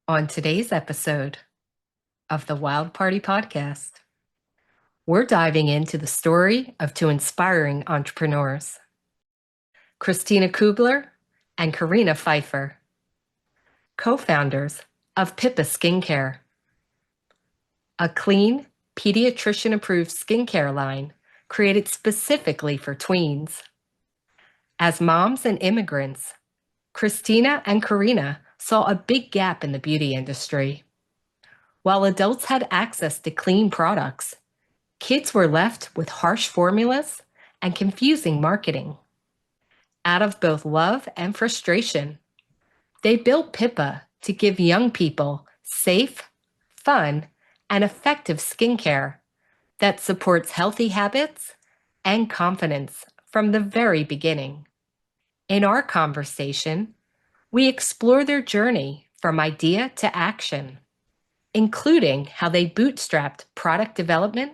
On today's episode of the Wild Party Podcast, we're diving into the story of two inspiring entrepreneurs, Kristina Kubler and Corina Pfeffer, co-founders of Pipa Skin Care, a clean, pediatrician-approved skincare line created specifically for tweens. As moms and immigrants, Kristina and Corina saw a big gap in the beauty industry. While adults had access to clean products, kids were left with harsh formulas and confusing marketing. Out of both love and frustration, they built Pippa to give young people safe, fun, and effective skincare that supports healthy habits and confidence from the very beginning. In our conversation, we explore their journey from idea to action, including how they bootstrapped product development,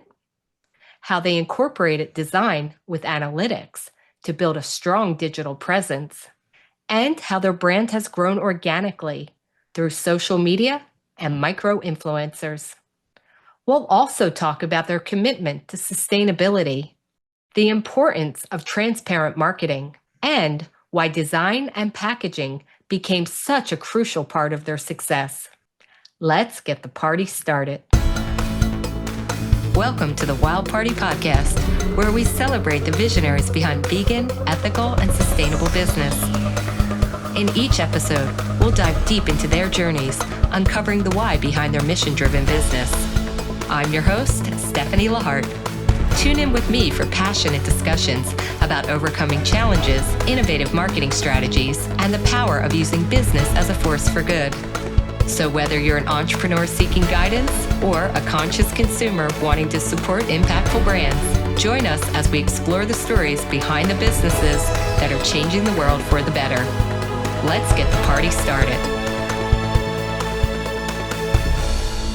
how they incorporated design with analytics to build a strong digital presence, and how their brand has grown organically through social media and micro-influencers. We'll also talk about their commitment to sustainability, the importance of transparent marketing, and why design and packaging became such a crucial part of their success. Let's get the party started. Welcome to the Wild Party Podcast, where we celebrate the visionaries behind vegan, ethical, and sustainable business. In each episode, we'll dive deep into their journeys, uncovering the why behind their mission-driven business. I'm your host, Stephanie Lahart. Tune in with me for passionate discussions about overcoming challenges, innovative marketing strategies, and the power of using business as a force for good. So whether you're an entrepreneur seeking guidance or a conscious consumer wanting to support impactful brands, join us as we explore the stories behind the businesses that are changing the world for the better. Let's get the party started.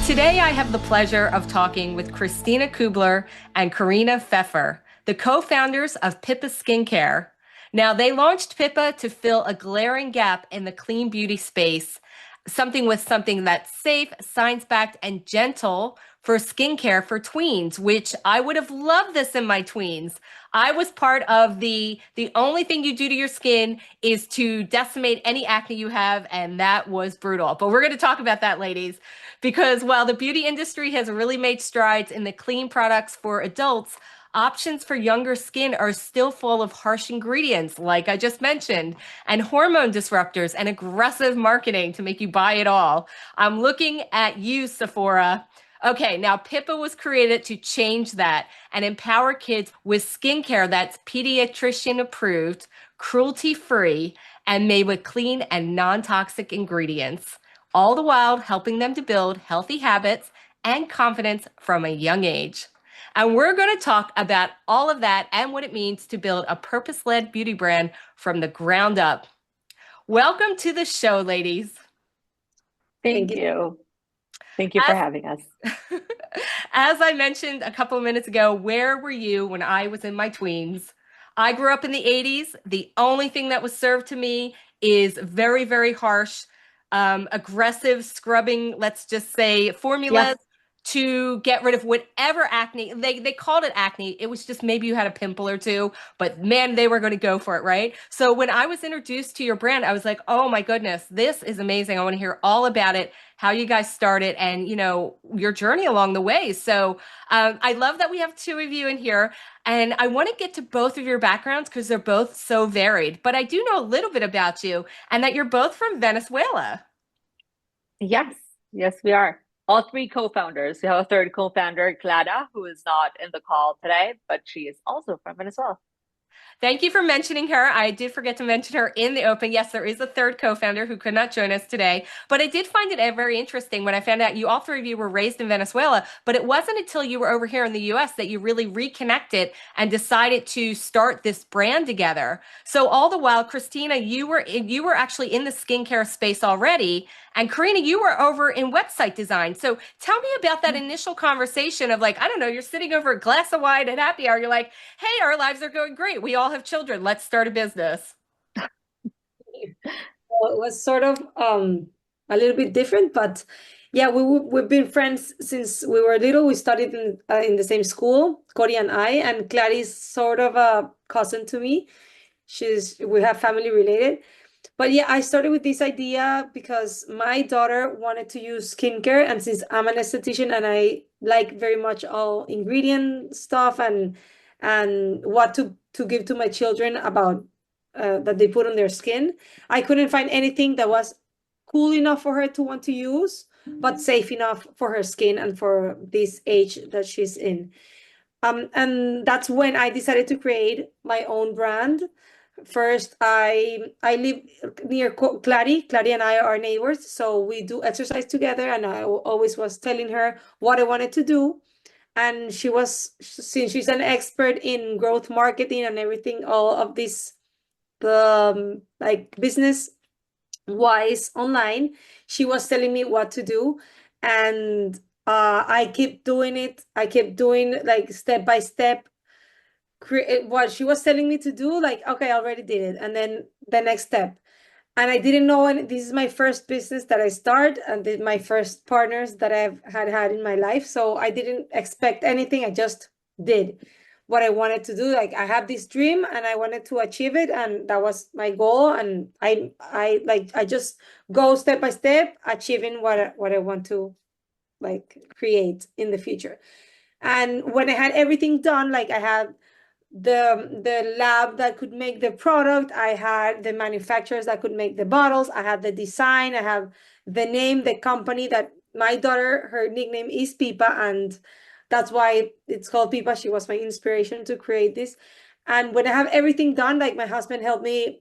Today, I have the pleasure of talking with Kristina Kubler and Corina Pfeffer, the co-founders of Pipa Skin Care. Now, they launched Pipa to fill a glaring gap in the clean beauty space, something that's safe, science-backed, and gentle for skincare for tweens, which I would have loved this in my tweens. I was part of the only thing you do to your skin is to decimate any acne you have, and that was brutal. But we're going to talk about that, ladies, because while the beauty industry has really made strides in the clean products for adults, options for younger skin are still full of harsh ingredients, like I just mentioned, and hormone disruptors and aggressive marketing to make you buy it all. I'm looking at you, Sephora. Okay, now Pippa was created to change that and empower kids with skincare that's pediatrician approved, cruelty-free, and made with clean and non-toxic ingredients, all the while helping them to build healthy habits and confidence from a young age. And we're going to talk about all of that and what it means to build a purpose-led beauty brand from the ground up. Welcome to the show, ladies. Thank you. Thank you for having us. As I mentioned a couple of minutes ago, where were you when I was in my tweens? I grew up in the 80s. The only thing that was served to me is very, very harsh, aggressive scrubbing, let's just say formulas. Yes. To get rid of whatever acne. They called it acne. It was just maybe you had a pimple or two, but man, they were going to go for it, right? So when I was introduced to your brand, I was like, oh my goodness, this is amazing. I want to hear all about it, how you guys started, and your journey along the way. So I love that we have two of you in here, and I want to get to both of your backgrounds because they're both so varied. But I do know a little bit about you, and that you're both from Venezuela. Yes, yes, we are. All three co-founders. We have a third co-founder, Clara, who is not in the call today, but she is also from Venezuela. Thank you for mentioning her. I did forget to mention her in the open. Yes, there is a third co-founder who could not join us today, but I did find it very interesting when I found out all three of you were raised in Venezuela, but it wasn't until you were over here in the US that you really reconnected and decided to start this brand together. So all the while, Kristina, you were actually in the skincare space already, and Corina, you were over in website design. So tell me about that initial conversation of like, I don't know, you're sitting over a glass of wine at happy hour. You're like, hey, our lives are going great. We all have children. Let's start a business. Well, it was sort of a little bit different, but yeah, we've been friends since we were little. We studied in the same school, Cori and I, and Clary's sort of a cousin to me. We have family related. But yeah, I started with this idea because my daughter wanted to use skincare, and since I'm an esthetician and I like very much all ingredient stuff and what to give to my children about that they put on their skin, I couldn't find anything that was cool enough for her to want to use, but safe enough for her skin and for this age that she's in. And that's when I decided to create my own brand. First, I live near Clary. Clary and I are neighbors, so we do exercise together. And I always was telling her what I wanted to do. And since she's an expert in growth marketing and everything, all of this, like business wise online, she was telling me what to do, and I keep doing it. I kept doing like step by step what she was telling me to do, like, okay, I already did it, and then the next step. And I didn't know, and this is my first business that I start, and my first partners that I've had in my life, so I didn't expect anything. I just did what I wanted to do. Like, I have this dream and I wanted to achieve it, and that was my goal. And I just go step by step achieving what I want to like create in the future. And when I had everything done, like I had the lab that could make the product, I had the manufacturers that could make the bottles, I had the design, I have the name, the company that my daughter, her nickname is Pipa, and that's why it's called Pipa. She was my inspiration to create this. And when I have everything done, like my husband helped me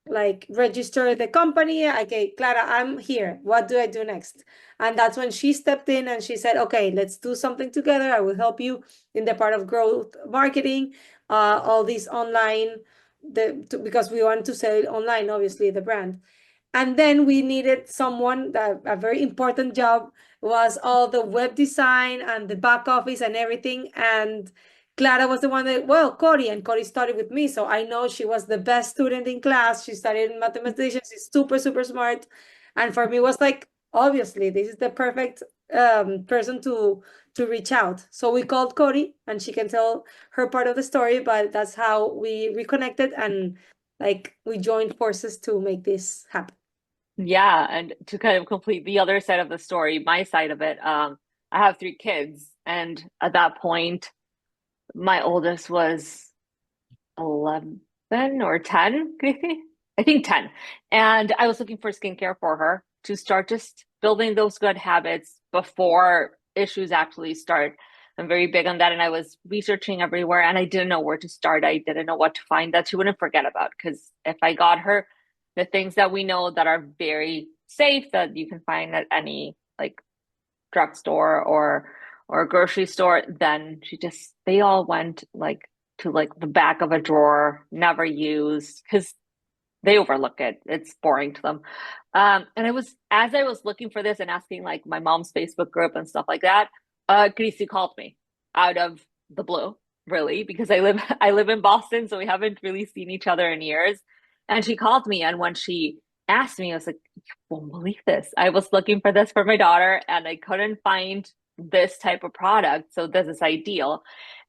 like register the company. Okay, Clara, I'm here, what do I do next? And that's when she stepped in and she said, okay, let's do something together. I will help you in the part of growth marketing, all these online, because we want to sell it online, obviously, the brand. And then we needed someone that a very important job was all the web design and the back office and everything. And Clara was the one that, well, Cori started with me. So I know she was the best student in class. She studied in mathematicians. She's super, super smart. And for me, it was like, obviously, this is the perfect person to reach out. So we called Cori, and she can tell her part of the story, but that's how we reconnected and like we joined forces to make this happen. Yeah, and to kind of complete the other side of the story, my side of it, I have three kids, and at that point, my oldest was 11 or 10, I think 10. And I was looking for skincare for her to start just building those good habits before issues actually start. I'm very big on that. And I was researching everywhere and I didn't know where to start. I didn't know what to find that she wouldn't forget about. Because if I got her the things that we know that are very safe, that you can find at any like drugstore or grocery store, then they all went like to like the back of a drawer, never used because they overlook it. It's boring to them. And as I was looking for this and asking like my mom's Facebook group and stuff like that, Christy called me out of the blue, really, because I live in Boston, so we haven't really seen each other in years. And she called me, and when she asked me, I was like, you won't believe this. I was looking for this for my daughter, and I couldn't find this type of product, so this is ideal.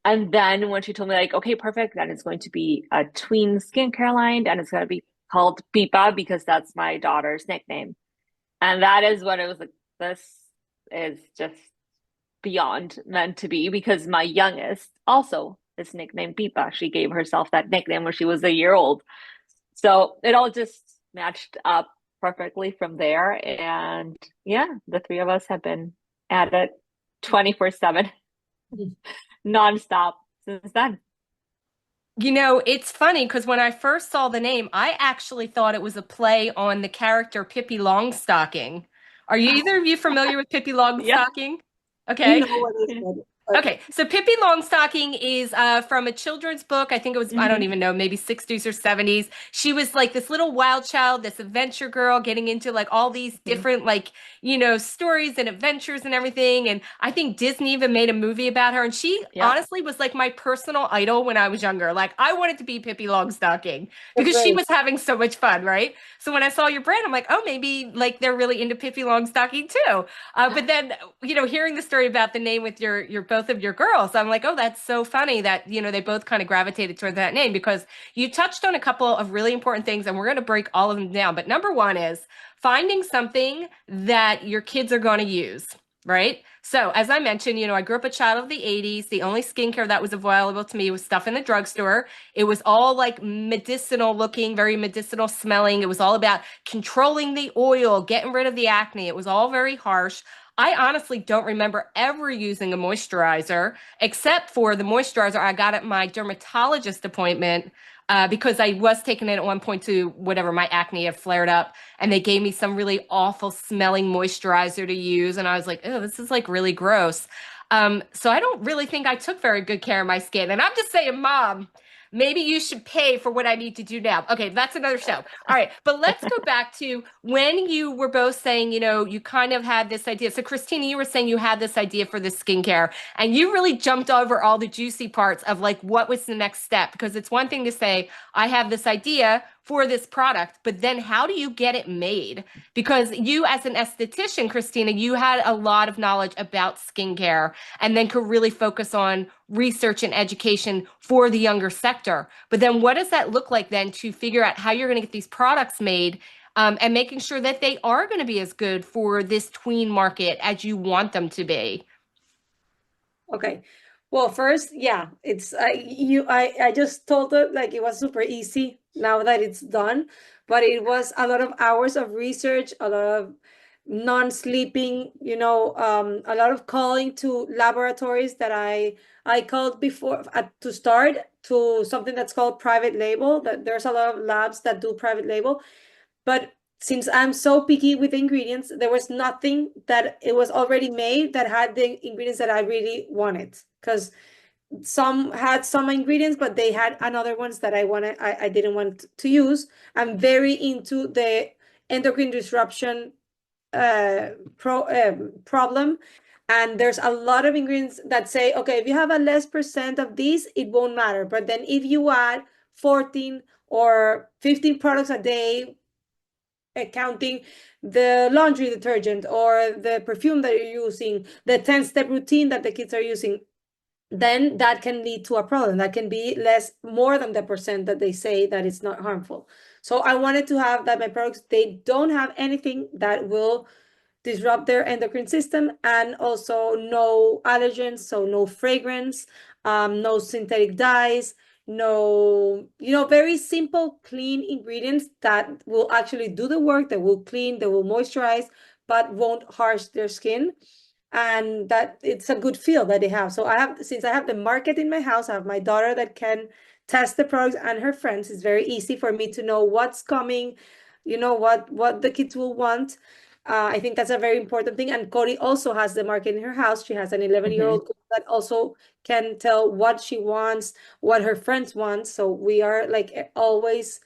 And then when she told me, like, okay, perfect, then it's going to be a tween skincare line, and it's going to be called Pipa because that's my daughter's nickname. And that is what it was like. This is just beyond meant to be because my youngest also is nicknamed Pipa. She gave herself that nickname when she was a year old. So it all just matched up perfectly from there. And yeah, the three of us have been at it 24/7, nonstop since then. You know, it's funny because when I first saw the name, I actually thought it was a play on the character Pippi Longstocking. Are you either of you familiar with Pippi Yeah. Longstocking? You Okay. know what is good. Okay, so Pippi Longstocking is from a children's book. I think it was, I don't even know, maybe 60s or 70s. She was like this little wild child, this adventure girl getting into like all these different like, stories and adventures and everything. And I think Disney even made a movie about her. And she Yeah. honestly was like my personal idol when I was younger. Like I wanted to be Pippi Longstocking That's because she great. was having so much fun, right? So when I saw your brand, I'm like, oh, maybe like they're really into Pippi Longstocking too. But then, hearing the story about the name with your both of your girls, I'm like, oh, that's so funny that, they both kind of gravitated toward that name because you touched on a couple of really important things and we're going to break all of them down. But number one is finding something that your kids are going to use. Right. So as I mentioned, I grew up a child of the 80s. The only skincare that was available to me was stuff in the drugstore. It was all like medicinal looking, very medicinal smelling. It was all about controlling the oil, getting rid of the acne. It was all very harsh. I honestly don't remember ever using a moisturizer except for the moisturizer I got at my dermatologist appointment because I was taking it at one point to whatever, my acne had flared up and they gave me some really awful smelling moisturizer to use. And I was like, oh, this is like really gross. So I don't really think I took very good care of my skin. And I'm just saying, Mom, maybe you should pay for what I need to do now. Okay, that's another show. All right, but let's go back to when you were both saying, you kind of had this idea. So, Kristina, you were saying you had this idea for the skincare, and you really jumped over all the juicy parts of like what was the next step. Because it's one thing to say, I have this idea for this product, but then how do you get it made? Because you, as an esthetician, Kristina, you had a lot of knowledge about skincare and then could really focus on research and education for the younger sector. But then what does that look like then to figure out how you're going to get these products made and making sure that they are going to be as good for this tween market as you want them to be? Okay. Well, first, yeah, it's I just told it like it was super easy now that it's done, but it was a lot of hours of research, a lot of non-sleeping, a lot of calling to laboratories that I called before to start to something that's called private label. That there's a lot of labs that do private label, but since I'm so picky with ingredients, there was nothing that it was already made that had the ingredients that I really wanted. Because some had some ingredients, but they had another ones that I didn't want to use. I'm very into the endocrine disruption problem. And there's a lot of ingredients that say, okay, if you have a less percent of these, it won't matter. But then if you add 14 or 15 products a day, counting the laundry detergent or the perfume that you're using, the 10-step routine that the kids are using, then that can lead to a problem. That can be more than the percent that they say that it's not harmful. So I wanted to have that my products, they don't have anything that will disrupt their endocrine system, and also no allergens, so no fragrance, no synthetic dyes, no, very simple, clean ingredients that will actually do the work, that will clean, that will moisturize, but won't harsh their skin. And that it's a good feel that they have. So since I have the market in my house, I have my daughter that can test the products and her friends. It's very easy for me to know what's coming, what the kids will want. I think that's a very important thing. And Cody also has the market in her house. She has an 11-year-old girl that also can tell what she wants, what her friends want. So we are like always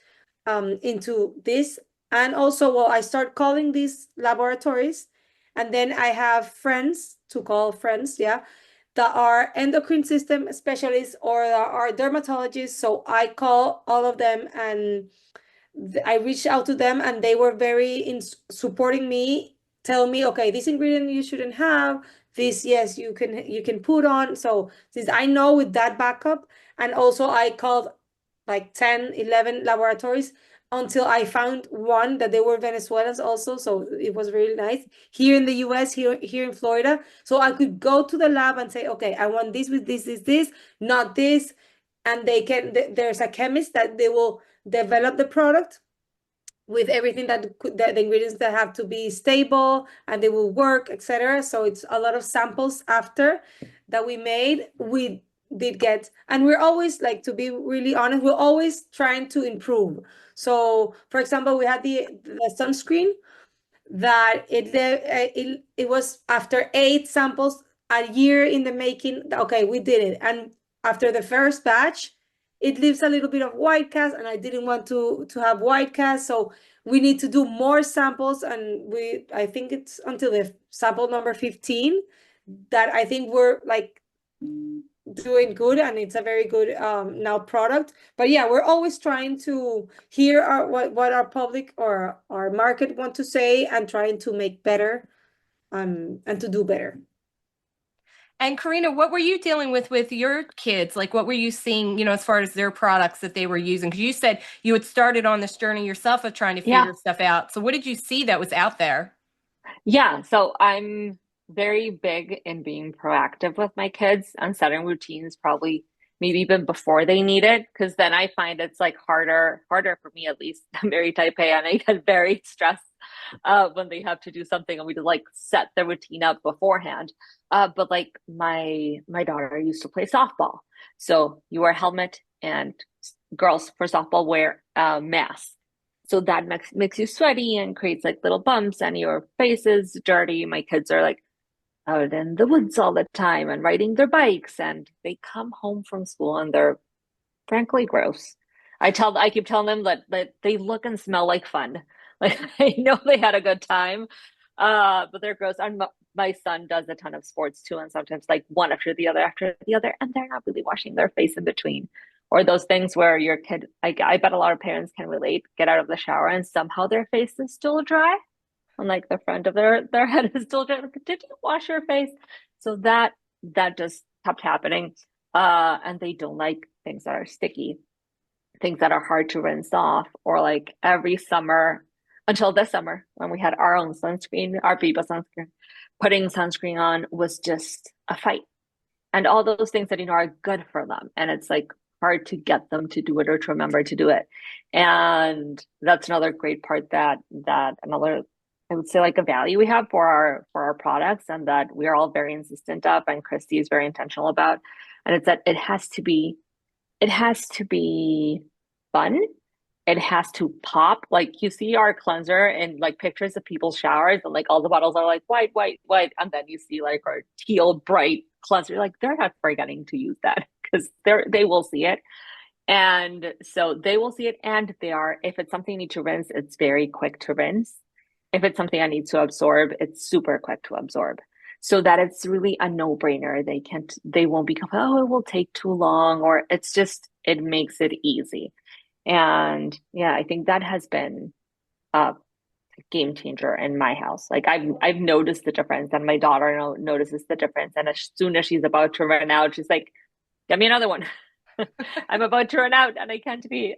into this. And also, well, I start calling these laboratories, and then I have friends to call friends, yeah, that are endocrine system specialists or are dermatologists. So I call all of them and I reached out to them, and they were very in supporting me, tell me, okay, this ingredient you shouldn't have, this, yes, you can put on. So since I know with that backup, and also I called like 10, 11 laboratories until I found one that they were Venezuelans also. So it was really nice here in the US, here in Florida. So I could go to the lab and say, okay, I want this with this, not this. And there's a chemist that they will develop the product with everything the ingredients that have to be stable and they will work, etc. So it's a lot of samples after that we did get, and we're always, like, to be really honest, we're always trying to improve. So for example, we had the sunscreen that it was after 8 samples a year in the making. Okay, we did it. And after the first batch, it leaves a little bit of white cast, and I didn't want to have white cast. So we need to do more samples, and I think it's until the sample number 15 that I think we're like doing good, and it's a very good now product. But yeah, we're always trying to hear what our public or our market want to say, and trying to make better and to do better. And Karina, what were you dealing with your kids? Like, what were you seeing, as far as their products that they were using? Because you said you had started on this journey yourself of trying to Yeah. figure stuff out. So what did you see that was out there? Yeah, so I'm very big in being proactive with my kids and setting routines, probably maybe even before they need it, because then I find it's like harder for me at least. I'm very type A and I get very stressed when they have to do something and we just like set the routine up beforehand. But like my daughter used to play softball, so you wear a helmet and girls for softball wear masks. So that makes you sweaty and creates like little bumps, and your face is dirty. My kids are like out in the woods all the time and riding their bikes, and they come home from school and they're frankly gross. I keep telling them that they look and smell like fun. Like I know they had a good time, but they're gross. And my son does a ton of sports too, and sometimes like one after the other, and they're not really washing their face in between. Or those things where your kid, I bet a lot of parents can relate, get out of the shower and somehow their face is still dry, and like the front of their head is still dry. Like, did you wash your face? So that just kept happening. And they don't like things that are sticky, things that are hard to rinse off, or like every summer until this summer when we had our own sunscreen, our Pipa sunscreen, putting sunscreen on was just a fight. And all those things that are good for them. And it's like hard to get them to do it or to remember to do it. And that's another great part that another, I would say, like a value we have for our products, and that we are all very insistent of, and Christy is very intentional about. And it's that it has to be fun. It has to pop. Like you see our cleanser in like pictures of people's showers, and like all the bottles are like white, white, white. And then you see like our teal bright cleanser. Like they're not forgetting to use that because they will see it. And so they will see it, and if it's something I need to rinse, it's very quick to rinse. If it's something I need to absorb, it's super quick to absorb. So that it's really a no-brainer. They won't become, oh, it will take too long, or it makes it easy. And yeah, I think that has been a game changer in my house. Like I've noticed the difference, and my daughter notices the difference. And as soon as she's about to run out, she's like, "Get me another one." I'm about to run out, and I can't be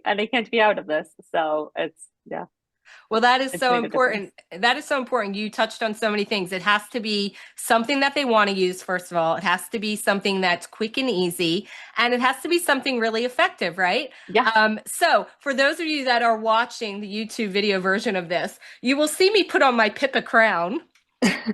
out of this. So yeah. Well, that is It's so made a important. That is so important. You touched on so many things. It has to be something that they want to use, first of all. It has to be something that's quick and easy, and it has to be something really effective, right? Yeah. So for those of you that are watching the YouTube video version of this, you will see me put on my Pippa crown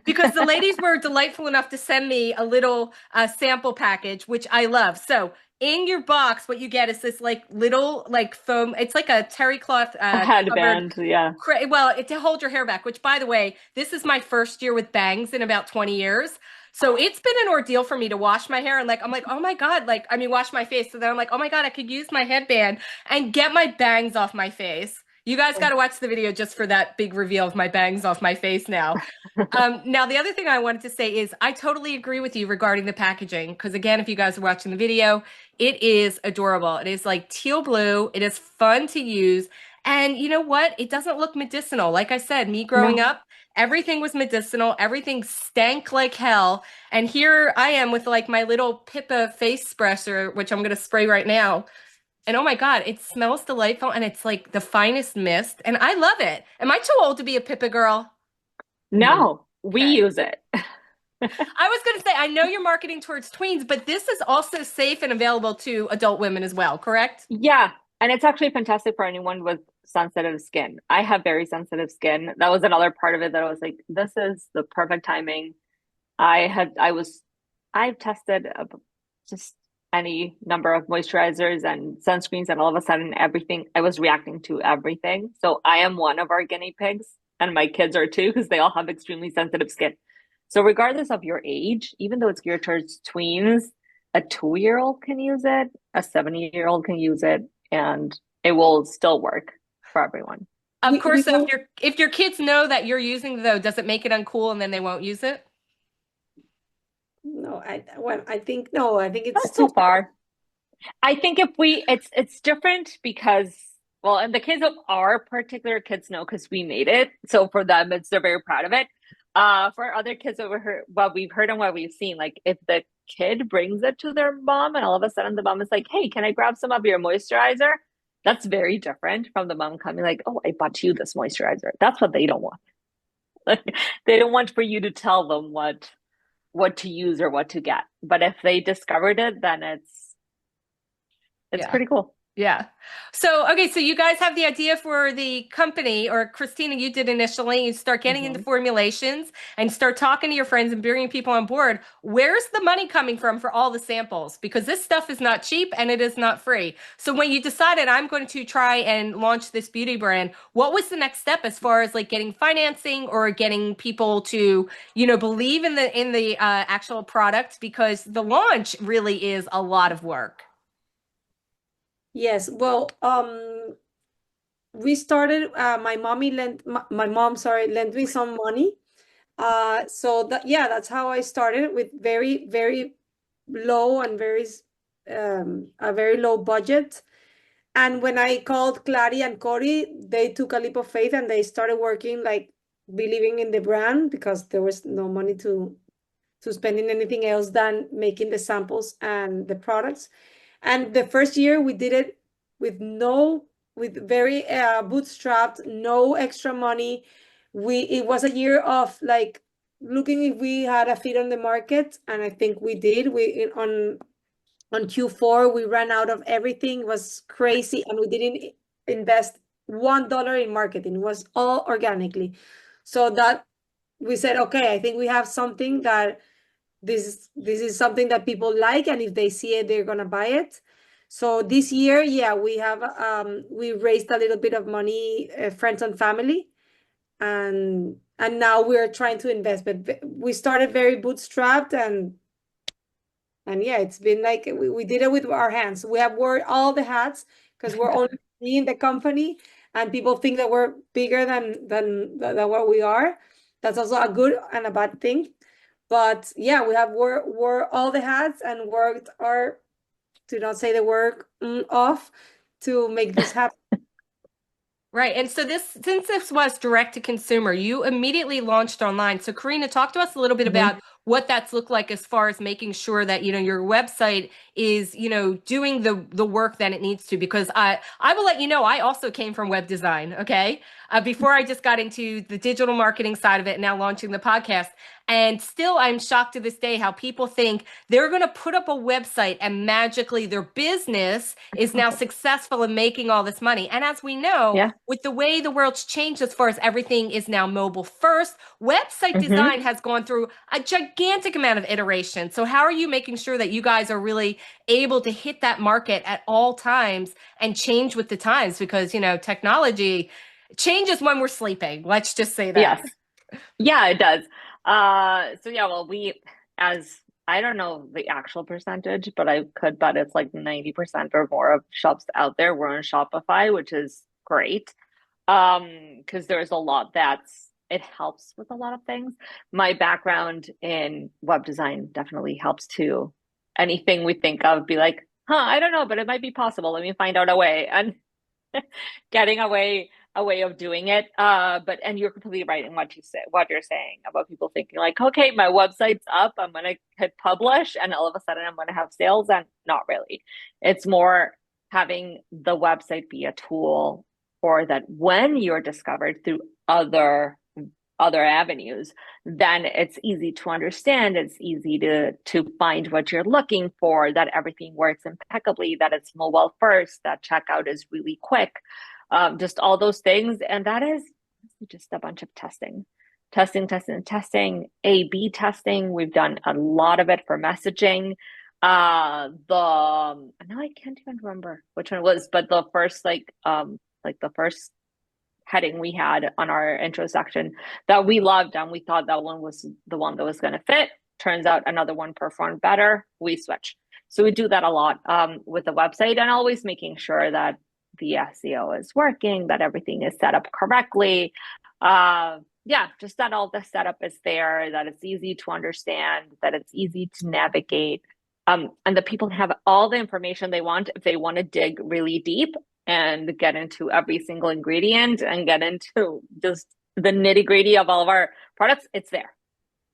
because the ladies were delightful enough to send me a little sample package, which I love. So in your box, what you get is this like little like foam. It's like a terry cloth A headband, yeah. Well, to hold your hair back, which by the way, this is my first year with bangs in about 20 years. So it's been an ordeal for me to wash my hair, and like I'm like, oh my God, wash my face. So then I'm like, oh my God, I could use my headband and get my bangs off my face. You guys got to watch the video just for that big reveal of my bangs off my face now. Now, the other thing I wanted to say is I totally agree with you regarding the packaging. Because again, if you guys are watching the video, it is adorable. It is like teal blue. It is fun to use. And you know what? It doesn't look medicinal. Like I said, me growing No. up, everything was medicinal. Everything stank like hell. And here I am with like my little Pippa face spresser, which I'm going to spray right now. And oh my God, it smells delightful, and it's like the finest mist, and I love it. Am I too old to be a Pippa girl? No, we Okay. use it. I was going to say, I know you're marketing towards tweens, but this is also safe and available to adult women as well, correct? Yeah, and it's actually fantastic for anyone with sensitive skin. I have very sensitive skin. That was another part of it that I was like, this is the perfect timing. I've tested just any number of moisturizers and sunscreens, and all of a sudden I was reacting to everything. So I am one of our guinea pigs, and my kids are too, because they all have extremely sensitive skin. So regardless of your age, even though it's geared towards tweens, a 2-year-old can use it, a 7-year-old can use it, and it will still work for everyone. Of We course, so don't. if your kids know that you're using it, though, does it make it uncool and then they won't use it? No, I think no. I think it's Not too. so far. I think if we, it's different because, well, and the kids of our particular kids know because we made it. So for them, they're very proud of it. For other kids over here, what we've heard and what we've seen, like if the kid brings it to their mom and all of a sudden the mom is like, "Hey, can I grab some of your moisturizer?" That's very different from the mom coming like, "Oh, I bought you this moisturizer." That's what they don't want. Like, they don't want for you to tell them what to use or what to get. But if they discovered it, then it's Yeah. pretty cool. Yeah. So, okay, so you guys have the idea for the company, or Kristina, you did initially. You start getting into Mhm. formulations and start talking to your friends and bringing people on board. Where's the money coming from for all the samples? Because this stuff is not cheap and it is not free. So, when you decided I'm going to try and launch this beauty brand, what was the next step as far as like getting financing or getting people to, believe in the actual product? Because the launch really is a lot of work. Yes. Well, we started. My mom, sorry, lent me some money. So that's how I started, with very, very low and a very low budget. And when I called Clary and Cory, they took a leap of faith and they started working, like believing in the brand, because there was no money to spend in anything else than making the samples and the products. And the first year we did it with very bootstrapped, no extra money. It was a year of like looking if we had a fit on the market, and I think we did. On Q4 we ran out of everything. It was crazy, and we didn't invest $1 in marketing. It was all organically. So that we said, okay, I think we have something that this is something that people like, and if they see it, they're gonna buy it. So this year, yeah, we raised a little bit of money, friends and family, and now we're trying to invest. But we started very bootstrapped, and yeah, it's been like we did it with our hands. We have worn all the hats because we're only three in the company, and people think that we're bigger than what we are. That's also a good and a bad thing. But yeah, we have wore all the hats and worked our, to not say the word, off to make this happen. Right. And so since this was direct to consumer, you immediately launched online. So Karina, talk to us a little bit Mhm. about what that's looked like as far as making sure that, your website is, doing the work that it needs to, because I will let you know, I also came from web design. Okay. Before I just got into the digital marketing side of it, and now launching the podcast. And still, I'm shocked to this day how people think they're going to put up a website and magically their business is now successful in making all this money. And as we know, Yeah. with the way the world's changed as far as everything is now mobile first, website Hmm. design has gone through a gigantic amount of iteration. So how are you making sure that you guys are really able to hit that market at all times and change with the times? Because, technology changes when we're sleeping. Let's just say that. Yes. Yeah, it does. So yeah, well, as I don't know the actual percentage, but I could bet it's like 90% or more of shops out there were on Shopify, which is great. Because there's a lot it helps with a lot of things. My background in web design definitely helps too. Anything we think of, be like, huh, I don't know, but it might be possible. Let me find out a way. And getting a way of doing it. But and you're completely right in what you're saying about people thinking like, okay, my website's up, I'm gonna hit publish, and all of a sudden I'm gonna have sales, and not really. It's more having the website be a tool for that when you're discovered through other avenues, then it's easy to understand, it's easy to find what you're looking for, that everything works impeccably, that it's mobile first, that checkout is really quick, just all those things. And that is just a bunch of testing, A/B testing. We've done a lot of it for messaging. Now I can't even remember which one it was, but the first like the first heading we had on our intro section that we loved, and we thought that one was the one that was going to fit. Turns out another one performed better. We switch. So we do that a lot with the website, and always making sure that the SEO is working, that everything is set up correctly. Yeah, just that all the setup is there, that it's easy to understand, that it's easy to navigate. And that people have all the information they want if they want to dig really deep and get into every single ingredient and get into just the nitty-gritty of all of our products, it's there.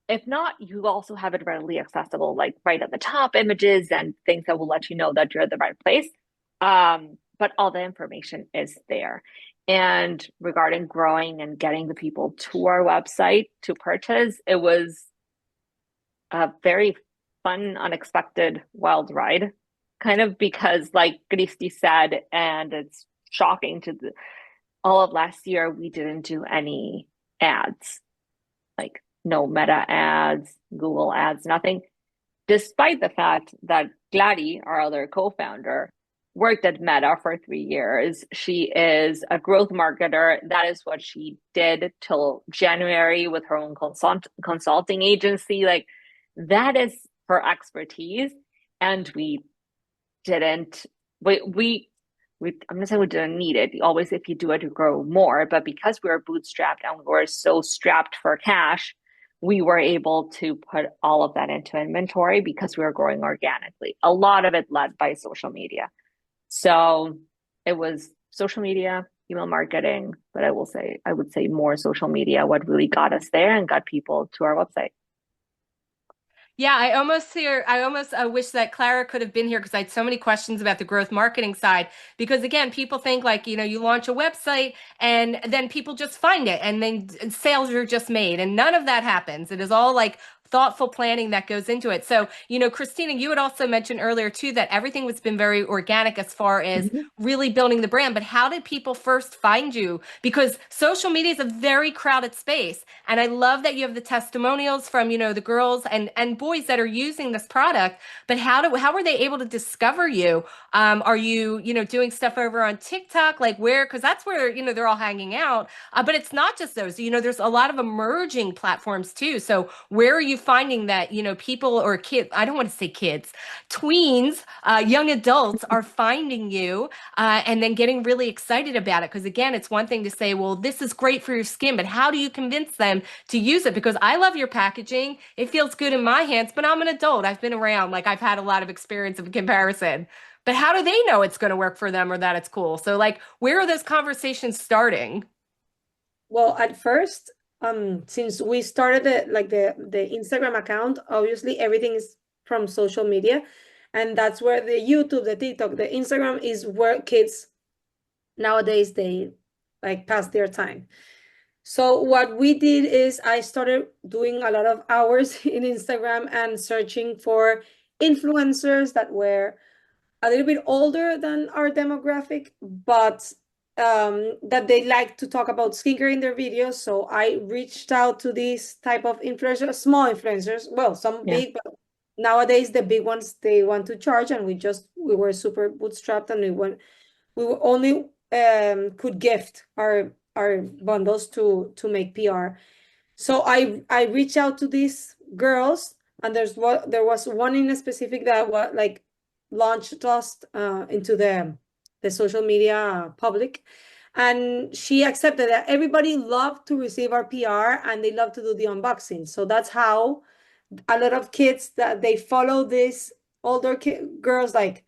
If not, you also have it readily accessible, like right at the top, images and things that will let you know that you're at the right place. But all the information is there. And regarding growing and getting the people to our website to purchase, it was a very fun, unexpected, wild ride, kind of, because like Kristi said, and it's shocking to all of last year, we didn't do any ads, like no Meta ads, Google ads, nothing, despite the fact that Gladys, our other co-founder, worked at Meta for 3 years. She is a growth marketer. That is what she did till January with her own consulting agency. Like, that is her expertise. And we didn't, I'm gonna say we didn't need it. Always, if you do it, to grow more. But because we were bootstrapped and we were so strapped for cash, we were able to put all of that into inventory because we were growing organically. A lot of it led by social media. So it was social media, email marketing, but I would say more social media, what really got us there and got people to our website. Yeah, I almost wish that Clara could have been here because I had so many questions about the growth marketing side. Because again, people think like, you launch a website and then people just find it and then sales are just made, and none of that happens. It is all like thoughtful planning that goes into it. So, Kristina, you had also mentioned earlier too that everything has been very organic as far as really building the brand. But how did people first find you? Because social media is a very crowded space. And I love that you have the testimonials from, the girls and boys that are using this product. But how were they able to discover you? Are you, doing stuff over on TikTok? Like where? Because that's where, they're all hanging out. But it's not just those, there's a lot of emerging platforms too. So where are you finding that, people or kids, I don't want to say kids, tweens, young adults are finding you and then getting really excited about it? Because again, it's one thing to say, well, this is great for your skin, but how do you convince them to use it? Because I love your packaging. It feels good in my hands, but I'm an adult. I've been around, like I've had a lot of experience of comparison. But how do they know it's going to work for them or that it's cool? So like, where are those conversations starting? Well, at first, since we started the Instagram account, obviously everything is from social media, and that's where the YouTube, the TikTok, the Instagram is where kids nowadays they like pass their time. So what we did is I started doing a lot of hours in Instagram and searching for influencers that were a little bit older than our demographic, but that they like to talk about skincare in their videos. So I reached out to these type of influencers, small influencers, well, some big, but nowadays the big ones, they want to charge, and we were super bootstrapped, and we only could gift our bundles to make PR. So I reached out to these girls, and there was one in a specific that was like launched us into the social media public, and she accepted that. Everybody loved to receive our PR and they love to do the unboxing. So that's how a lot of kids that they follow these older girls, like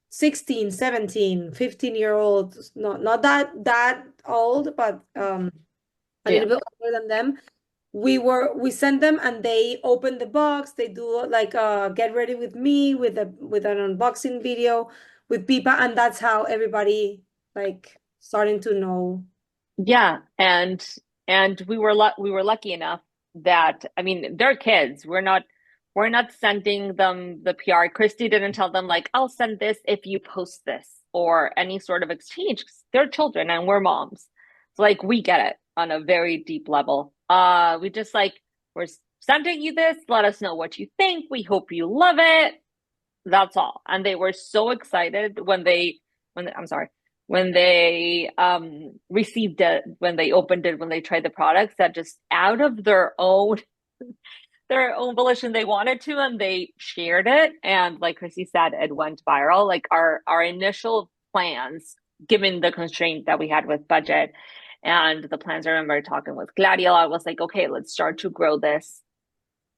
16, 17, 15-year-old, not that old, but a little bit older than them. We send them and they open the box. They do like get ready with me with an unboxing video with Pipa, and that's how everybody like starting to know. Yeah, and we were lucky enough that, I mean, they're kids. We're not sending them the PR. Kristi didn't tell them like, I'll send this if you post this, or any sort of exchange. They're children and we're moms. So like, we get it on a very deep level. We just like, we're sending you this. Let us know what you think. We hope you love it. That's all. And they were so excited when I'm sorry, Mm-hmm. when they received it, when they opened it, when they tried the products, that just out of their own volition they wanted to, and they shared it, and like Chrissy said, it went viral. Like our initial plans, given the constraint that we had with budget and the plans, I remember talking with Gladio, I was like, okay, let's start to grow this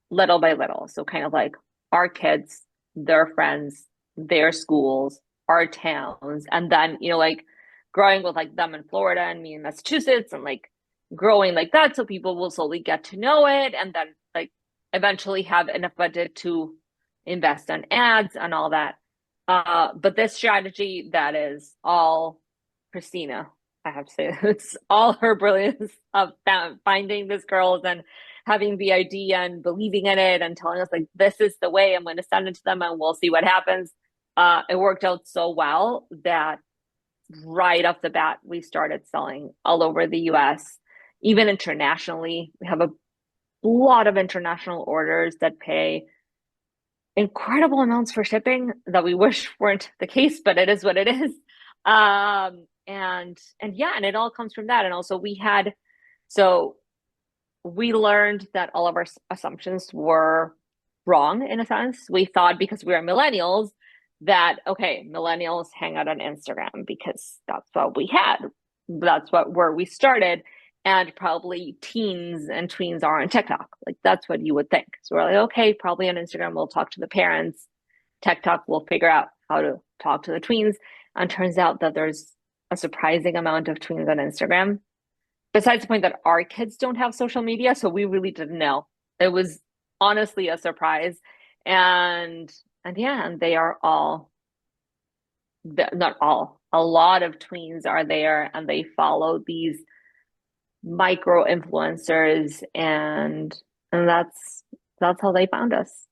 little by little. So kind of like our kids, their friends, their schools, our towns, and then, you know, like growing with like them in Florida and me in Massachusetts, and like growing like that so people will slowly get to know it, and then like eventually have enough budget to invest in ads and all that. But this strategy, that is all Kristina, I have to say. It's all her brilliance of finding these girls and having the idea and believing in it and telling us like, this is the way, I'm going to send it to them and we'll see what happens. It worked out so well that right off the bat, we started selling all over the US, even internationally. We have a lot of international orders that pay incredible amounts for shipping that we wish weren't the case, but it is what it is. And yeah, and it all comes from that. And also we learned that all of our assumptions were wrong in a sense. We thought because we are millennials that, okay, millennials hang out on Instagram because that's what we had. That's where we started. And probably teens and tweens are on TikTok. Like that's what you would think. So we're like, okay, probably on Instagram, we'll talk to the parents. TikTok will figure out how to talk to the tweens. And turns out that there's a surprising amount of tweens on Instagram. Besides the point that our kids don't have social media, so we really didn't know. It was honestly a surprise. And yeah, and they are all, not all, a lot of tweens are there, and they follow these micro influencers, and that's how they found us.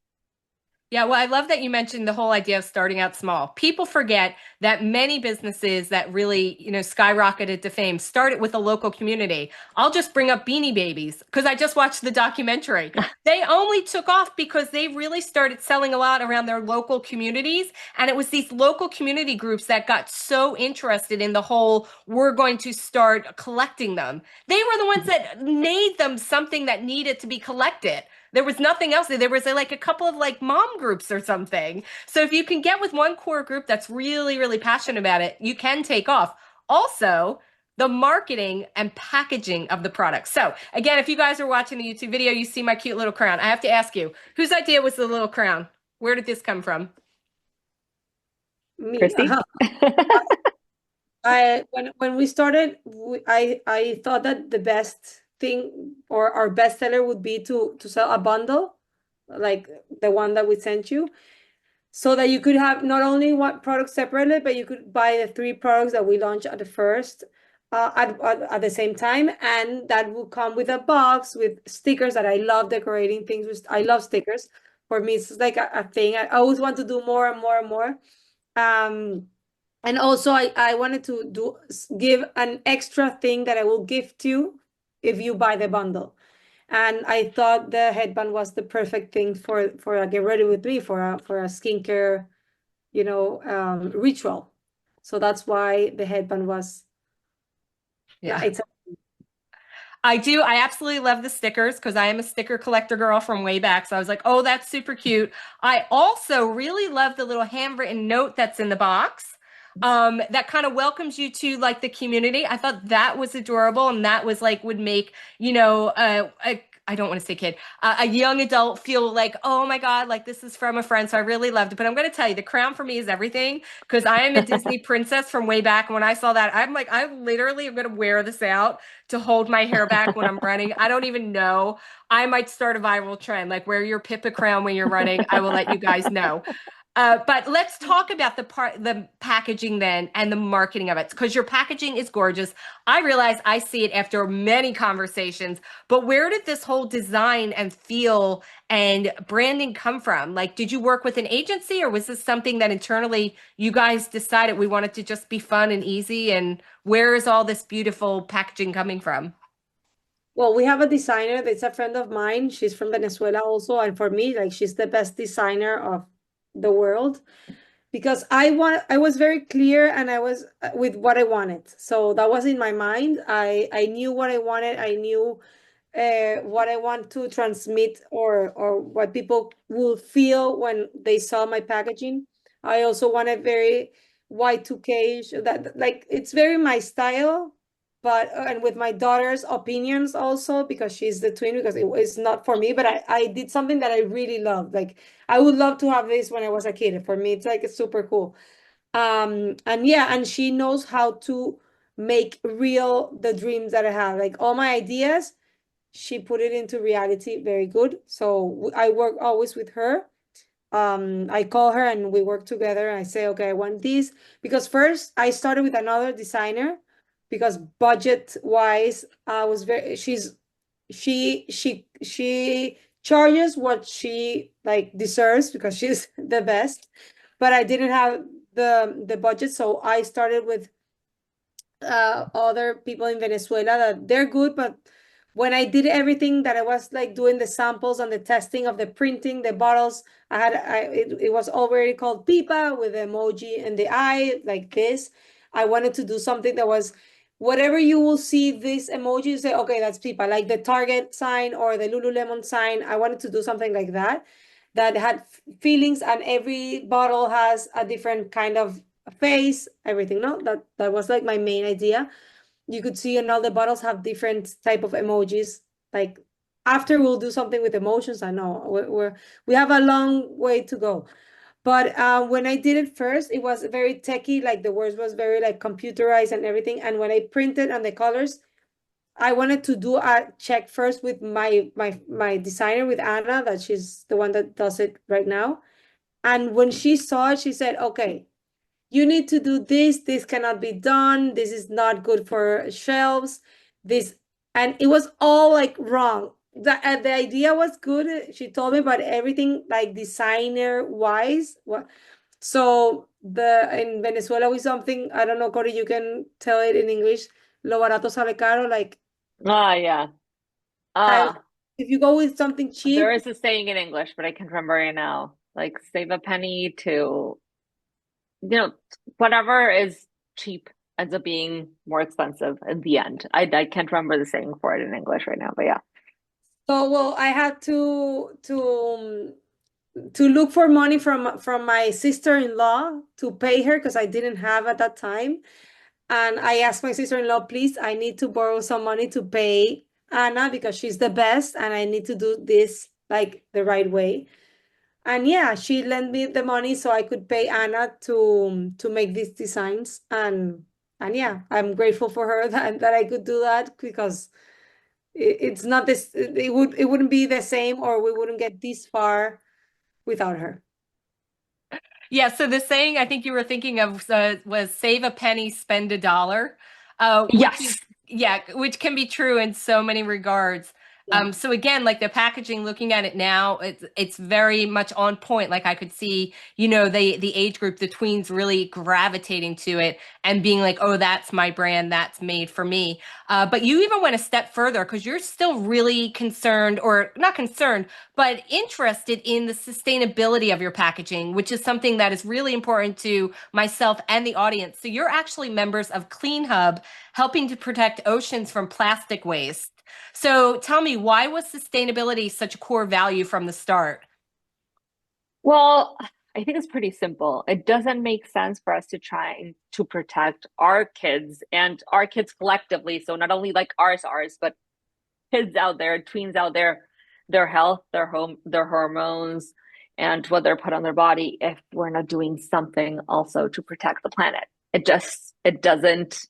Yeah, well, I love that you mentioned the whole idea of starting out small. People forget that many businesses that really, skyrocketed to fame started with a local community. I'll just bring up Beanie Babies because I just watched the documentary. They only took off because they really started selling a lot around their local communities. And it was these local community groups that got so interested in the whole, we're going to start collecting them. They were the ones that made them something that needed to be collected. There was nothing else. There was like a couple of like mom groups or something. So if you can get with one core group that's really, really passionate about it, you can take off. Also, the marketing and packaging of the product. So again, if you guys are watching the YouTube video, you see my cute little crown. I have to ask you, whose idea was the little crown? Where did this come from? Me. Christy? When we started, I thought that the best thing or our best seller would be to sell a bundle, like the one that we sent you, so that you could have not only one product separately, but you could buy the 3 products that we launched at the first at the same time, and that will come with a box with stickers that I love decorating things with. I love stickers. For me, it's like a thing. I always want to do more and more and more. And also I wanted to give an extra thing that I will gift you if you buy the bundle. And I thought the headband was the perfect thing for a get ready with me for a skincare, ritual. So that's why the headband was. Yeah. It's I do. I absolutely love the stickers because I am a sticker collector girl from way back. So I was like, oh, that's super cute. I also really love the little handwritten note that's in the box. That kind of welcomes you to like the community. I thought that was adorable, and that was like would make, I don't want to say kid, a young adult feel like, oh my God, like this is from a friend. So I really loved it. But I'm going to tell you, the crown for me is everything because I am a Disney princess from way back. And when I saw that, I'm like, I literally am going to wear this out to hold my hair back when I'm running. I don't even know. I might start a viral trend, like wear your Pippa crown when you're running. I will let you guys know. But let's talk about the packaging then and the marketing of it, because your packaging is gorgeous. I realize I see it after many conversations, but where did this whole design and feel and branding come from? Like, did you work with an agency, or was this something that internally you guys decided we wanted to just be fun and easy? And where is all this beautiful packaging coming from? Well, we have a designer that's a friend of mine. She's from Venezuela also, and for me, like she's the best designer of the world. because I was very clear and I was with what I wanted. So that was in my mind. I knew what I wanted. I knew what I want to transmit, or what people will feel when they saw my packaging. I also wanted very Y2K, that like it's very my style, but and with my daughter's opinions also, because she's the twin, because it was not for me, but I did something that I really loved. Like I would love to have this when I was a kid. For me, it's like it's super cool. And yeah, and she knows how to make real the dreams that I have. Like all my ideas, she put it into reality very good. So I work always with her. I call her and we work together. I say, okay, I want this, because first I started with another designer, because budget wise, I was very she charges what she like deserves, because she's the best, but I didn't have the budget, so I started with other people in Venezuela that they're good, but when I did everything that I was like doing the samples and the testing of the printing, the bottles, it was already called Pipa with the emoji and the eye like this. I wanted to do something that was whatever you will see this emoji, you say, okay, that's Pipa, like the Target sign or the Lululemon sign. I wanted to do something like that that had feelings, and every bottle has a different kind of face, everything. No, that was like my main idea. You could see, and all the bottles have different type of emojis. Like after we'll do something with emotions. I know we have a long way to go. But when I did it first, it was very techy. Like the words was very like computerized and everything. And when I printed on the colors, I wanted to do a check first with my designer, with Anna, that she's the one that does it right now. And when she saw it, she said, okay, you need to do this cannot be done, this is not good for shelves, this. And it was all like wrong. The idea was good, she told me, but everything like designer wise, what. So the in Venezuela with something, I don't know, Cory, you can tell it in English, lo barato sale caro, like Yeah. I, Ah, if you go with something there cheap. is a saying in English, but I can't remember right now. Like save a penny to, you know, whatever is cheap ends up being more expensive in the end. I can't remember the saying for it in English right now, but yeah. So well, I had to look for money from my sister-in-law to pay her, because I didn't have at that time. And I asked my sister-in-law, please, I need to borrow some money to pay Anna, because she's the best and I need to do this like the right way. And yeah, she lent me the money so I could pay Anna to make these designs. And yeah, I'm grateful for her that I could do that, because it's not this, it wouldn't be the same, or we wouldn't get this far without her. Yeah, so the saying I think you were thinking of was save a penny, spend a dollar, which is, Yes. yeah, which can be true in so many regards. Yeah. So again, like the packaging, looking at it now, it's very much on point. Like I could see, the age group, the tweens really gravitating to it and being like, oh, that's my brand, that's made for me. But you even went a step further because you're still really concerned, or not concerned, but interested in the sustainability of your packaging, which is something that is really important to myself and the audience. So you're actually members of Clean Hub, helping to protect oceans from plastic waste. So tell me, why was sustainability such a core value from the start? Well, I think it's pretty simple. It doesn't make sense for us to try to protect our kids and our kids collectively. So not only like ours, but kids out there, tweens out there, their health, their hormones, and what they're put on their body if we're not doing something also to protect the planet. It doesn't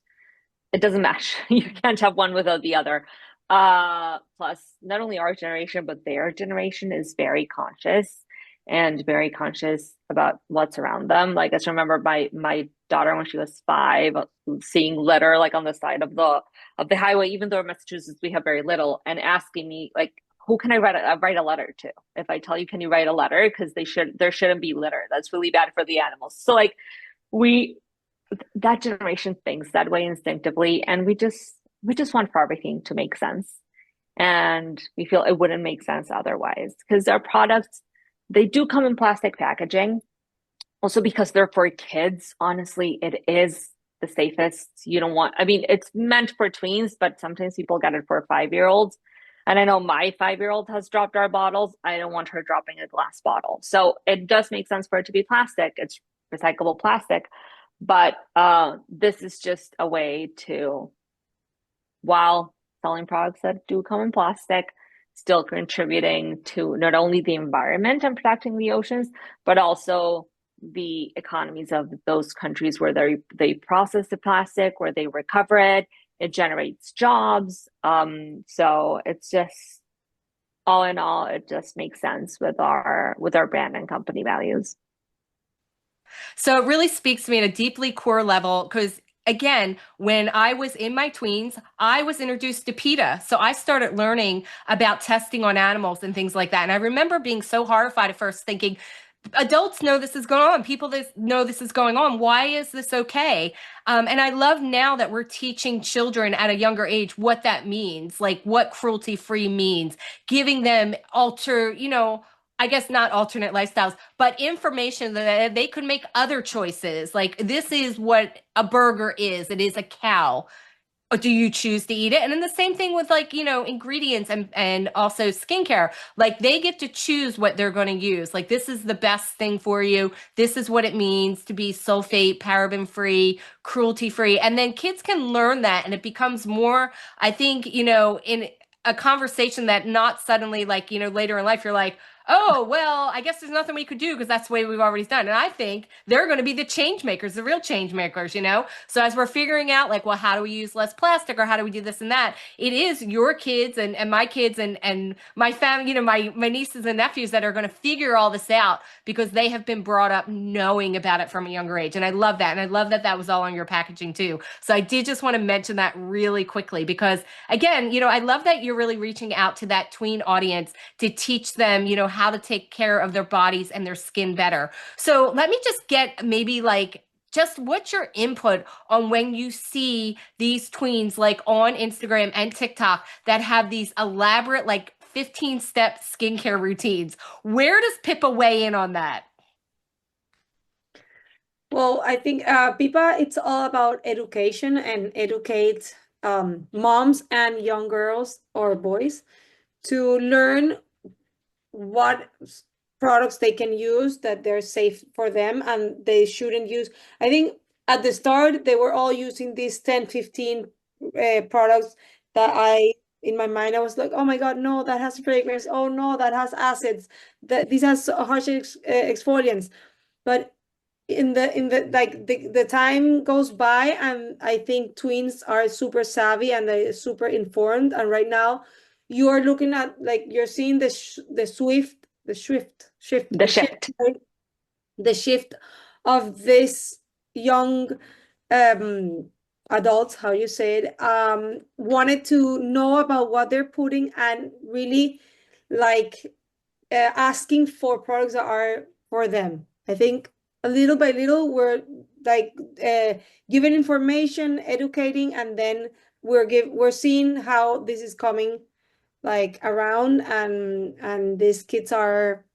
match. You can't have one without the other. Plus, not only our generation, but their generation is very conscious and very conscious about what's around them. Like I just remember my daughter when she was 5, seeing litter like on the side of the highway, even though in Massachusetts we have very little, and asking me like, who can I write a letter to? If I tell you, can you write a letter? Because there shouldn't be litter. That's really bad for the animals. So like we that generation thinks that way instinctively, and we just want for everything to make sense, and we feel it wouldn't make sense otherwise because our products, they do come in plastic packaging, Also, because they're for kids, honestly, it is the safest. You don't want, I mean, it's meant for tweens, but sometimes people get it for 5-year-olds. And I know my 5-year-old has dropped our bottles. I don't want her dropping a glass bottle. So it does make sense for it to be plastic. It's recyclable plastic. But this is just a way to, while selling products that do come in plastic, still contributing to not only the environment and protecting the oceans, but also the economies of those countries where they process the plastic, where they recover it. It generates jobs. So it's just all in all, it just makes sense with our brand and company values. So it really speaks to me at a deeply core level because, again, when I was in my tweens, I was introduced to PETA. So I started learning about testing on animals and things like that. And I remember being so horrified at first, thinking, adults know this is going on. People that know this is going on. Why is this okay? And I love now that we're teaching children at a younger age what that means, like what cruelty-free means, giving them I guess not alternate lifestyles, but information that they could make other choices. Like this is what a burger is. It is a cow. Or do you choose to eat it? And then the same thing with ingredients and also skincare. Like they get to choose what they're going to use. Like this is the best thing for you. This is what it means to be sulfate, paraben free, cruelty free. And then kids can learn that and it becomes more, I think, in a conversation that not suddenly later in life you're like, oh, well, I guess there's nothing we could do because that's the way we've already done. And I think they're going to be the change makers, the real change makers. So as we're figuring out well, how do we use less plastic or how do we do this and that? It is your kids and my kids and my family, my nieces and nephews that are going to figure all this out because they have been brought up knowing about it from a younger age. And I love that. And I love that that was all on your packaging too. So I did just want to mention that really quickly because again, I love that you're really reaching out to that tween audience to teach them, how to take care of their bodies and their skin better. So let me just get maybe just what's your input on when you see these tweens on Instagram and TikTok that have these elaborate 15-step skincare routines? Where does Pippa weigh in on that? Well, I think Pipa, it's all about education and educate moms and young girls or boys to learn what products they can use that they're safe for them and they shouldn't use. I think at the start they were all using these 10, 15 products that in my mind I was like, oh my God, no, that has fragrance. Oh no, that has acids. That these has harsh exfoliants. But in the time goes by and I think tweens are super savvy and they're super informed, and right now you are looking at you're seeing the shift, right? The shift of this young adults, how you say it, wanted to know about what they're putting and really asking for products that are for them. I think a little by little we're giving information, educating, and then we're seeing how this is coming around, and these kids are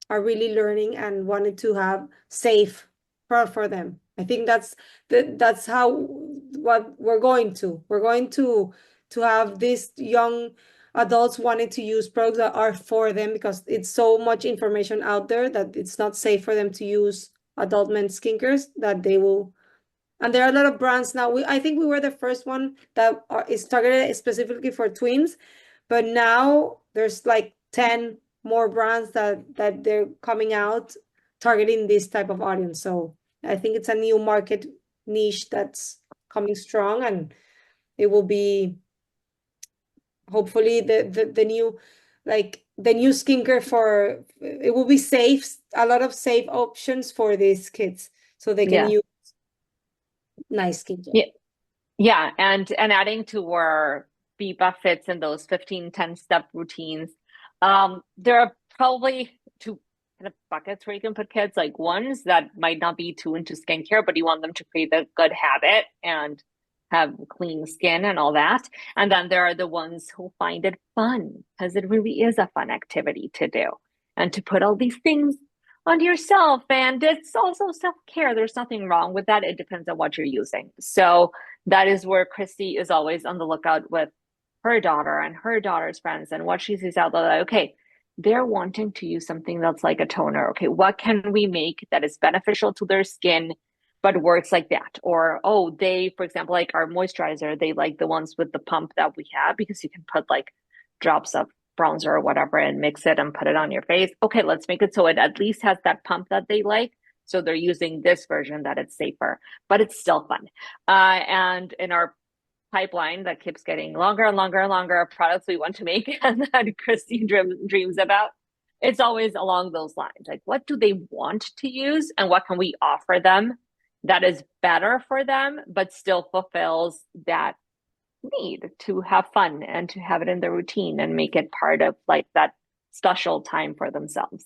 really learning and wanted to have safe for them. I think that's how what we're going to have these young adults wanting to use products that are for them because it's so much information out there that it's not safe for them to use adult men's skincares that they will. And there are a lot of brands now. I think we were the first one that is targeted specifically for tweens, but now there's 10 more brands that they're coming out targeting this type of audience. So I think it's a new market niche that's coming strong, and it will be hopefully the new the new skincare for it will be safe, a lot of safe options for these kids so they can use nice skincare. Yeah, and adding to where Biba fits in those 15, 10-step routines, there are probably two kind of buckets where you can put kids, ones that might not be too into skincare, but you want them to create a good habit and have clean skin and all that. And then there are the ones who find it fun because it really is a fun activity to do. And to put all these things on yourself. And it's also self-care. There's nothing wrong with that. It depends on what you're using. So that is where Christy is always on the lookout with her daughter and her daughter's friends and what she sees out there. Like, okay, they're wanting to use something that's like a toner. Okay, what can we make that is beneficial to their skin, but works like that? Or, oh, they, for example, like our moisturizer, they like the ones with the pump that we have because you can put like drops of bronzer or whatever and mix it and put it on your face. Okay, let's make it so it at least has that pump that they like. So they're using this version that it's safer, but it's still fun. And in our pipeline that keeps getting longer and longer and longer of products we want to make and that Christy dreams about, it's always along those lines. Like, what do they want to use and what can we offer them that is better for them, but still fulfills that need to have fun and to have it in their routine and make it part of like that special time for themselves.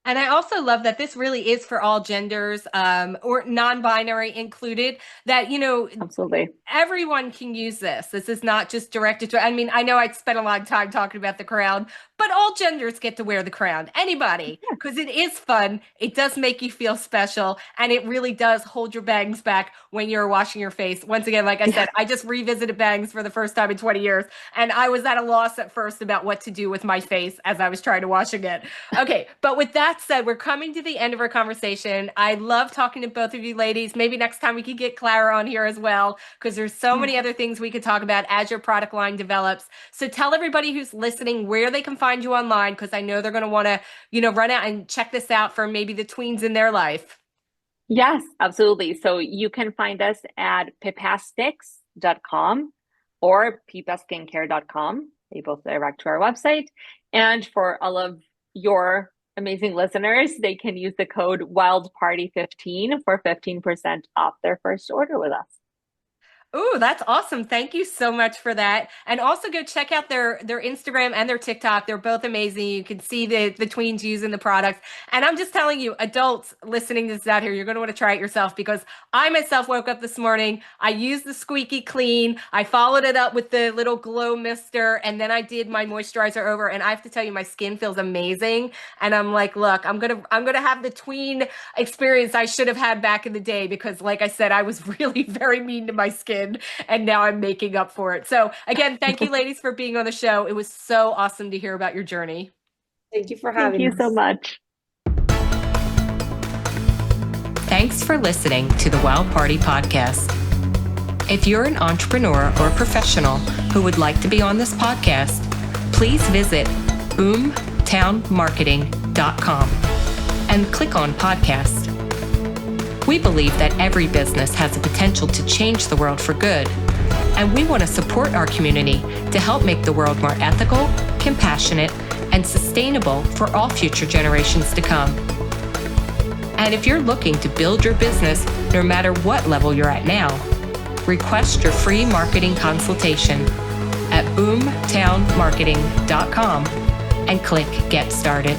And I also love that this really is for all genders, or non-binary included, that, Absolutely. everyone can use this. This is not just directed to, I mean, I know I spent a lot of time talking about the crown, but all genders get to wear the crown. Anybody, because it is fun. It does make you feel special. And it really does hold your bangs back when you're washing your face. Once again, like I said, I just revisited bangs for the first time in 20 years. And I was at a loss at first about what to do with my face as I was trying to wash again. Okay, but with that said, we're coming to the end of our conversation. I love talking to both of you ladies. Maybe next time we could get Clara on here as well, because there's so many other things we could talk about as your product line develops. So tell everybody who's listening where they can find you online, because I know they're going to want to, run out and check this out for maybe the tweens in their life. Yes, absolutely. So you can find us at pipastics.com or pipaskincare.com. They both direct to our website. And for all of your amazing listeners, they can use the code WILDPARTY15 for 15% off their first order with us. Oh, that's awesome. Thank you so much for that. And also go check out their Instagram and their TikTok. They're both amazing. You can see the tweens using the products. And I'm just telling you, adults listening to this out here, you're going to want to try it yourself, because I myself woke up this morning. I used the Squeaky Clean. I followed it up with the little glow mister, and then I did my moisturizer over. And I have to tell you, my skin feels amazing. And I'm like, look, I'm going to have the tween experience I should have had back in the day, because like I said, I was really very mean to my skin. And now I'm making up for it. So again, thank you ladies for being on the show. It was so awesome to hear about your journey. Thank you for having us. Thank you so much. Thanks for listening to the Wild Party Podcast. If you're an entrepreneur or professional who would like to be on this podcast, please visit boomtownmarketing.com and click on podcast. We believe that every business has the potential to change the world for good, and we want to support our community to help make the world more ethical, compassionate, and sustainable for all future generations to come. And if you're looking to build your business, no matter what level you're at now, request your free marketing consultation at boomtownmarketing.com and click Get Started.